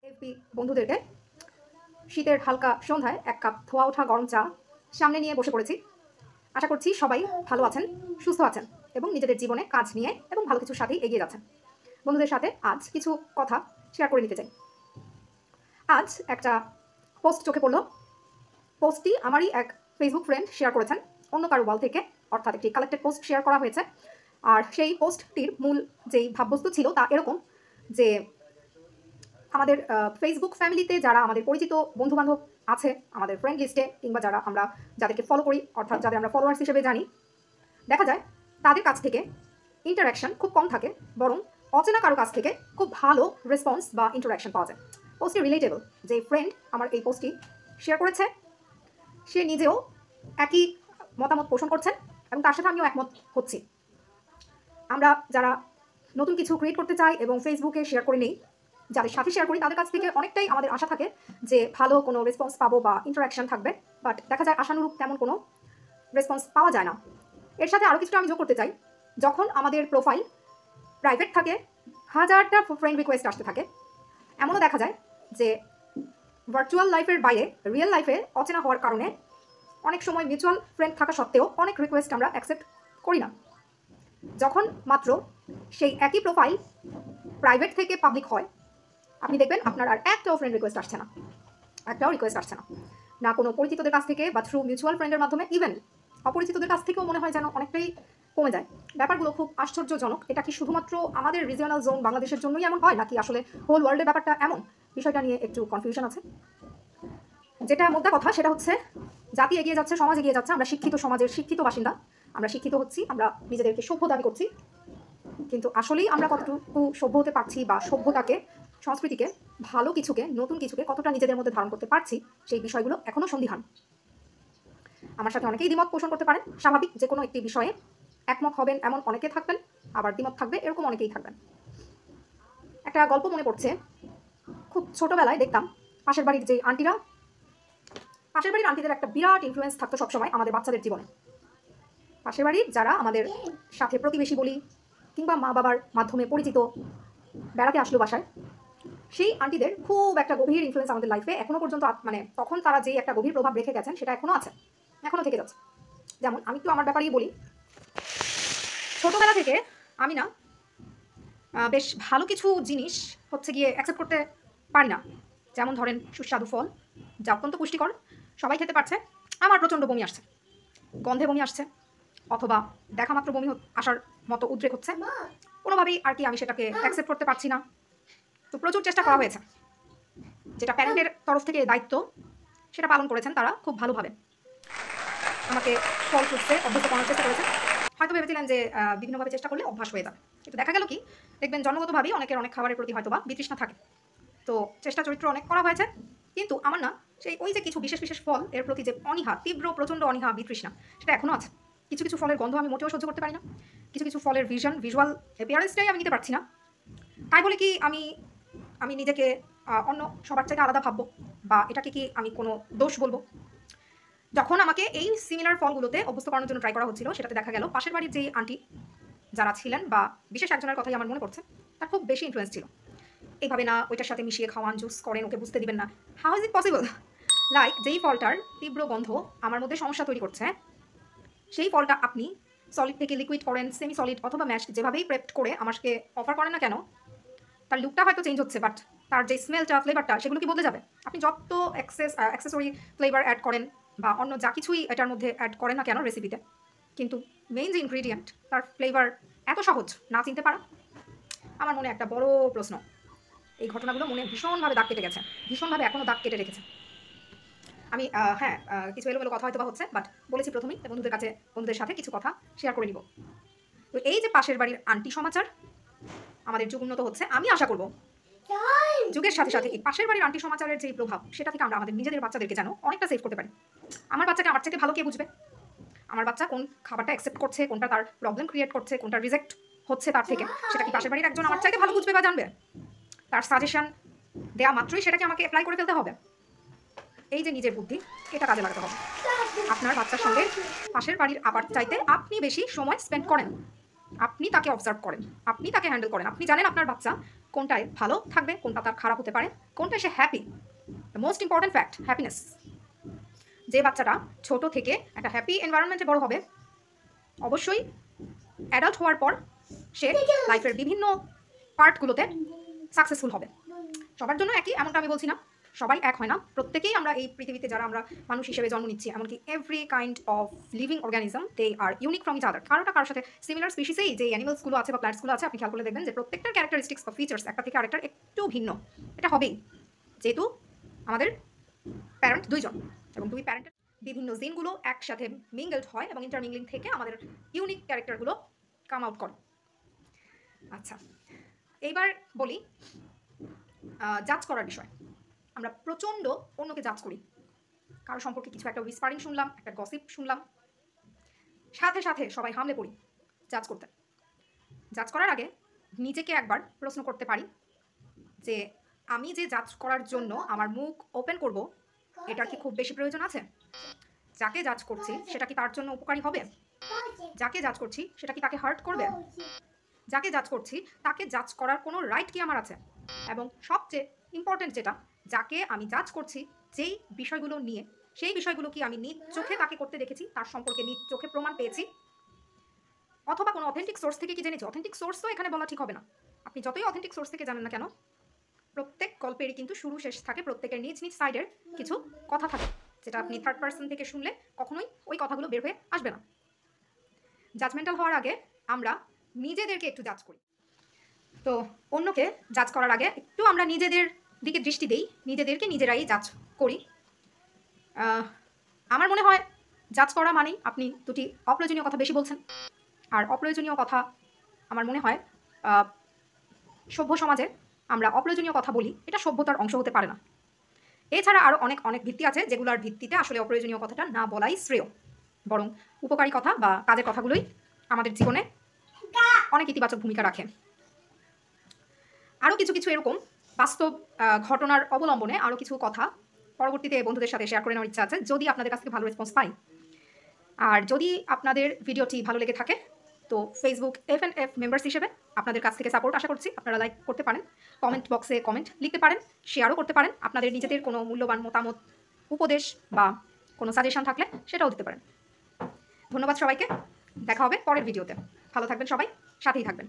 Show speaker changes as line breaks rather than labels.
FB বন্ধুদেরকে শীতের হালকা সন্ধ্যায় এক কাপ ধোয়া ওঠা গরম চা সামনে নিয়ে বসে পড়েছি। আশা করছি সবাই ভালো আছেন, সুস্থ আছেন এবং নিজেদের জীবনে কাজ নিয়ে এবং ভালো কিছুর সাথেই এগিয়ে যাচ্ছেন। বন্ধুদের সাথে আজ কিছু কথা শেয়ার করে নিতে চাই। আজ একটা পোস্ট চোখে পড়লো। পোস্টটি আমারই এক ফেসবুক ফ্রেন্ড শেয়ার করেছেন অন্য কারো ওয়াল থেকে, অর্থাৎ একটি কালেক্টেড পোস্ট শেয়ার করা হয়েছে। আর সেই পোস্টটির মূল যেই ভাববস্তু ছিল তা এরকম যে আমাদের ফেসবুক ফ্যামিলিতে যারা আমাদের পরিচিত বন্ধুবান্ধব আছে, আমাদের ফ্রেন্ড লিস্টে কিংবা আমরা যাদেরকে ফলো করি, অর্থাৎ যাদের আমরা ফলোয়ার্স হিসেবে জানি, দেখা যায় তাদের কাছ থেকে ইন্টারাকশন খুব কম থাকে, বরং অচেনা কারো কাছ থেকে খুব ভালো রেসপন্স বা ইন্টারাকশন পাওয়া যায়। পোস্টটি রিলেটেবল। যে ফ্রেন্ড আমার এই পোস্টটি শেয়ার করেছে সে নিজেও একই মতামত পোষণ করছেন এবং তার সাথে আমিও একমত হচ্ছি। আমরা যারা নতুন কিছু ক্রিয়েট করতে চাই এবং ফেসবুকে শেয়ার করে নেই, যাদের সাথে শেয়ার করি তাদের কাছ থেকে অনেকটাই আমাদের আশা থাকে যে ভালো কোনো রেসপন্স পাবো বা ইন্টারাকশন থাকবে, বাট দেখা যায় আশানুরূপ তেমন কোনো রেসপন্স পাওয়া যায় না। এর সাথে আরও কিছুটা আমি যোগ করতে চাই, যখন আমাদের প্রোফাইল প্রাইভেট থাকে, হাজারটা ফ্রেন্ড রিকোয়েস্ট আসতে থাকে, এমনও দেখা যায় যে ভার্চুয়াল লাইফের বাইরে রিয়েল লাইফে অচেনা হওয়ার কারণে অনেক সময় মিউচুয়াল ফ্রেন্ড থাকা সত্ত্বেও অনেক রিকোয়েস্ট আমরা অ্যাকসেপ্ট করি না। যখন মাত্র সেই একই প্রোফাইল প্রাইভেট থেকে পাবলিক হয়, আপনি দেখবেন আপনার আর একটাও ফ্রেন্ড রিকোয়েস্ট আসছে না, একটাও রিকোয়েস্ট আসছে না, না কোনো পরিচিতদের কাছ থেকে বা থ্রু মিউচুয়াল ফ্রেন্ডের মাধ্যমে, ইভেন অপরিচিতদের কাছ থেকেও মনে হয় যেন অনেকটাই কমে যায়। ব্যাপারগুলো খুব আশ্চর্যজনক। এটা কি শুধুমাত্র আমাদের রিজিওনাল জোন বাংলাদেশের জন্যই এমন হয়, নাকি আসলে হোল ওয়ার্ল্ডের ব্যাপারটা এমন? বিষয়টা নিয়ে একটু কনফিউশন আছে। যেটা মোদ্দা কথা সেটা হচ্ছে, জাতি এগিয়ে যাচ্ছে, সমাজ এগিয়ে যাচ্ছে, আমরা শিক্ষিত সমাজের শিক্ষিত বাসিন্দা, আমরা শিক্ষিত হচ্ছি, আমরা নিজেদেরকে সভ্য দাবি করছি, কিন্তু আসলেই আমরা কতটুকু সভ্য হতে পারছি বা সভ্যতাকে, সংস্কৃতিকে, ভালো কিছুকে, নতুন কিছুকে কতটা নিজেদের মধ্যে ধারণ করতে পারছি, সেই বিষয়গুলো এখনও সন্দিহান। আমার সাথে অনেকেই দ্বিমত পোষণ করতে পারেন, স্বাভাবিক। যে কোনো একটি বিষয়ে একমত হবেন এমন অনেকে থাকবেন, আবার দ্বিমত থাকবে এরকম অনেকেই থাকবেন। একটা গল্প মনে পড়ছে, খুব ছোটবেলায় দেখতাম পাশের বাড়ির যে আন্টিরা, পাশের বাড়ির আন্টিদের একটা বিরাট ইনফ্লুয়েন্স থাকতো সবসময় আমাদের বাচ্চাদের জীবনে। পাশের বাড়ির যারা আমাদের সাথে প্রতিবেশী বলি কিংবা মা বাবার মাধ্যমে পরিচিত, বেড়াতে আসলো বাসায়, সেই আন্টিদের খুব একটা গভীর ইনফ্লুয়েন্স আমাদের লাইফে এখনো পর্যন্ত, মানে তখন তারা যে একটা গভীর প্রভাব রেখে গেছেন সেটা এখনো আছে, এখনো থেকে যাচ্ছে। যেমন আমি একটু আমার ব্যাপারেই বলি, ছোটবেলা থেকে আমি না বেশ ভালো কিছু জিনিস হচ্ছে গিয়ে অ্যাকসেপ্ট করতে পারি না। যেমন ধরেন সুস্বাদু ফল, যা অত্যন্ত পুষ্টিকর, সবাই খেতে পারছে, আমার প্রচণ্ড বমি আসছে, গন্ধে বমি আসছে, অথবা দেখা মাত্র বমি আসার মতো উদ্রেক হচ্ছে, কোনোভাবেই আর কি আমি সেটাকে অ্যাকসেপ্ট করতে পারছি না। তো প্রচুর চেষ্টা করা হয়েছে, যেটা প্যারেন্টের তরফ থেকে দায়িত্ব সেটা পালন করেছেন তারা খুব ভালোভাবে, আমাকে ফল ফ্রুটসে অভ্যস্ত করার চেষ্টা করেছেন। হয়তো ভেবেছিলেন যে বিভিন্নভাবে চেষ্টা করলে অভ্যাস হয়ে যাবে, কিন্তু দেখা গেল কি, দেখবেন জন্মগতভাবেই অনেকের অনেক খাবারের প্রতি হয়তো বা বিতৃষ্ণা থাকে। তো চেষ্টা চরিত্র অনেক করা হয়েছে, কিন্তু আমার না সেই ওই যে কিছু বিশেষ বিশেষ ফল এর প্রতি যে অনীহা, তীব্র প্রচণ্ড অনীহা, বিতৃষ্ণা, সেটা এখনও আছে। কিছু কিছু ফলের গন্ধ আমি মোটেও সহ্য করতে পারি না, কিছু কিছু ফলের ভিজুয়াল অ্যাপিয়ারেন্সটাই আমি নিতে পারছি না। তাই বলে কি আমি আমি নিজেকে অন্য সবার চাইতে আলাদা ভাববো, বা এটাকে কি আমি কোনো দোষ বলবো? যখন আমাকে এই সিমিলার ফলগুলোতে অভ্যস্ত করানোর জন্য ট্রাই করা হচ্ছিল, সেটাতে দেখা গেল পাশের বাড়ির যেই আন্টি যারা ছিলেন, বা বিশেষ একজনের কথাই আমার মনে পড়ছে, তার খুব বেশি ইনফ্লুয়েন্স ছিল। এইভাবে না ওইটার সাথে মিশিয়ে খাওয়ান, জুস করেন, ওকে বুঝতে দিবেন না। How is it possible? Like যেই ফলটার তীব্র গন্ধ আমার মধ্যে সমস্যা তৈরি করছে, সেই ফলটা আপনি সলিড থেকে লিকুইড করেন, সেমি সলিড অথবা ম্যাশড, যেভাবেই প্রেপড করে আমাকে অফার করেন না কেন, তার লুকটা হয়তো চেঞ্জ হচ্ছে, বাট তার যে স্মেলটা, ফ্লেভারটা, সেগুলো কি বদলে যাবে? আপনি যত অ্যাক্সেসরি ফ্লেভার অ্যাড করেন বা অন্য যা কিছুই এটার মধ্যে অ্যাড করেন না কেন রেসিপিতে, কিন্তু মেইন যে ইনগ্রিডিয়েন্ট তার ফ্লেভার এত সহজ না চিনতে পারা, আমার মনে একটা বড় প্রশ্ন। এই ঘটনাগুলো মনে ভীষণভাবে দাগ কেটে গেছে, ভীষণভাবে এখনও দাগ কেটে রেখেছে। আমি কিছু এলোমেলো কথা হয়তো বা হচ্ছে, বাট বলেছি প্রথমেই বন্ধুদের সাথে কিছু কথা শেয়ার করে নিব। তো এই যে পাশের বাড়ির আন্টি সমাচার, আমাদের যুগ উন্নত হচ্ছে, আমি আশা করব যুগের সাথে সাথে এই পাশের বাড়ির আন্টি সমাচারের যে প্রভাব, সেটা থেকে আমরা আমাদের নিজেদের বাচ্চাদেরকে যেন অনেকটা সেভ করতে পারি। আমার বাচ্চাকে আমার চাইতে ভালো কে বুঝবে? আমার বাচ্চা কোন খাবারটা অ্যাকসেপ্ট করছে, কোনটা তার প্রবলেম ক্রিয়েট করছে, কোনটা রিজেক্ট হচ্ছে তার থেকে, সেটা কি পাশের বাড়ির একজন আমার চাইতে ভালো বুঝবে বা জানবে? তার সাজেশন দেওয়া মাত্রই সেটাকে আমাকে অ্যাপ্লাই করে ফেলতে হবে? এই যে নিজের বুদ্ধি, এটা কাজে লাগাতে হবে। আপনার বাচ্চার সঙ্গে পাশের বাড়ির আবার চাইতে আপনি বেশি সময় স্পেন্ড করেন, আপনি তাকে অবজার্ভ করেন, আপনি তাকে হ্যান্ডেল করেন, আপনি জানেন আপনার বাচ্চা কোনটায় ভালো থাকবে, কোনটা তার খারাপ হতে পারে, কোনটায় সে happy. The most important fact, happiness. যে বাচ্চাটা ছোট থেকে একটা হ্যাপি এনভায়রনমেন্টে বড় হবে, অবশ্যই অ্যাডাল্ট হওয়ার পর সে লাইফের বিভিন্ন পার্টগুলোতে সাকসেসফুল হবে। সবার জন্য একই এমনটা আমি বলছি না, সবাই এক হয় না। প্রত্যেকেই আমরা এই পৃথিবীতে যারা আমরা মানুষ হিসেবে জন্ম নিচ্ছি, এমনকি every kind of living organism they are unique from each other. কারোটা কারোর সাথে সিমিলার স্পিসিসেই যে অ্যানিমালসগুলো আছে বা প্ল্যান্টসগুলো আছে, আপনি খেয়াল করলে দেখবেন যে প্রত্যেকটার ক্যারেক্টারিস্টিক্স বা ফিচার্স একটা থেকে আরেকটার একটু ভিন্ন। এটা হবেই, যেহেতু আমাদের প্যারেন্ট দুইজন এবং দুই প্যারেন্টের বিভিন্ন জিনগুলো একসাথে মিঙ্গলড হয় এবং ইন্টারমিংলিং থেকে আমাদের ইউনিক ক্যারেক্টারগুলো কাম আউট করে। আচ্ছা, এইবার বলি জাজ করার বিষয়। আমরা প্রচণ্ড অন্যকে জাজ করি। কারো সম্পর্কে কিছু একটা উইসপারিং শুনলাম, একটা গসিপ শুনলাম, সাথে সাথে সবাই হামলে পড়ি জাজ করতে। জাজ করার আগে নিজেকে একবার প্রশ্ন করতে পারি যে আমি যে জাজ করার জন্য আমার মুখ ওপেন করব, এটার কি খুব বেশি প্রয়োজন আছে? যাকে জাজ করছি সেটা কি তার জন্য উপকারী হবে? যাকে জাজ করছি সেটা কি তাকে হার্ট করবে? যাকে জাজ করছি তাকে জাজ করার কোনো রাইট কি আমার আছে? এবং সবচেয়ে ইম্পর্টেন্ট যেটা, যাকে আমি জাজ করছি যেই বিষয়গুলো নিয়ে, সেই বিষয়গুলো কি আমি নিজ চোখে তাকে করতে দেখেছি, তার সম্পর্কে নিজ চোখে প্রমাণ পেয়েছি, অথবা কোনো অথেন্টিক সোর্স থেকে কি জেনেছি? অথেন্টিক সোর্স তো এখানে বলা ঠিক হবে না। আপনি যতই অথেন্টিক সোর্স থেকে জানেন না কেন, প্রত্যেক গল্পেরই কিন্তু শুরু শেষ থাকে, প্রত্যেকের নিজ নিজ সাইডের কিছু কথা থাকে, যেটা আপনি থার্ড পার্সন থেকে শুনলে কখনোই ওই কথাগুলো বের হয়ে আসবে না। জাজমেন্টাল হওয়ার আগে আমরা নিজেদেরকে একটু জাজ করি। তো অন্যকে জাজ করার আগে একটু আমরা নিজেদের দিকে দৃষ্টি দেই, নিজেদেরকে নিজেরাই জাজ করি। আমার মনে হয় জাজ করা মানেই আপনি দুটি অপ্রয়োজনীয় কথা বেশি বলছেন। আর অপ্রয়োজনীয় কথা আমার মনে হয় সভ্য সমাজে আমরা অপ্রয়োজনীয় কথা বলি, এটা সভ্যতার অংশ হতে পারে না। এছাড়া আরও অনেক অনেক ভিত্তি আছে যেগুলোর ভিত্তিতে আসলে অপ্রয়োজনীয় কথাটা না বলাই শ্রেয়, বরং উপকারী কথা বা কাজের কথাগুলোই আমাদের জীবনে অনেক ইতিবাচক ভূমিকা রাখে। আরও কিছু কিছু এরকম বাস্তব ঘটনার অবলম্বনে আরও কিছু কথা পরবর্তীতে বন্ধুদের সাথে শেয়ার করে নেওয়ার ইচ্ছা আছে, যদি আপনাদের কাছ থেকে ভালো রেসপন্স পাই। আর যদি আপনাদের ভিডিওটি ভালো লেগে থাকে তো ফেসবুক FNF মেম্বার্স হিসেবে আপনাদের কাছ থেকে সাপোর্ট আশা করছি। আপনারা লাইক করতে পারেন, কমেন্ট বক্সে কমেন্ট লিখতে পারেন, শেয়ারও করতে পারেন। আপনাদের নিজেদের কোনো মূল্যবান মতামত, উপদেশ বা কোনো সাজেশন থাকলে সেটাও দিতে পারেন। ধন্যবাদ সবাইকে, দেখা হবে পরের ভিডিওতে। ভালো থাকবেন সবাই, সাথেই থাকবেন।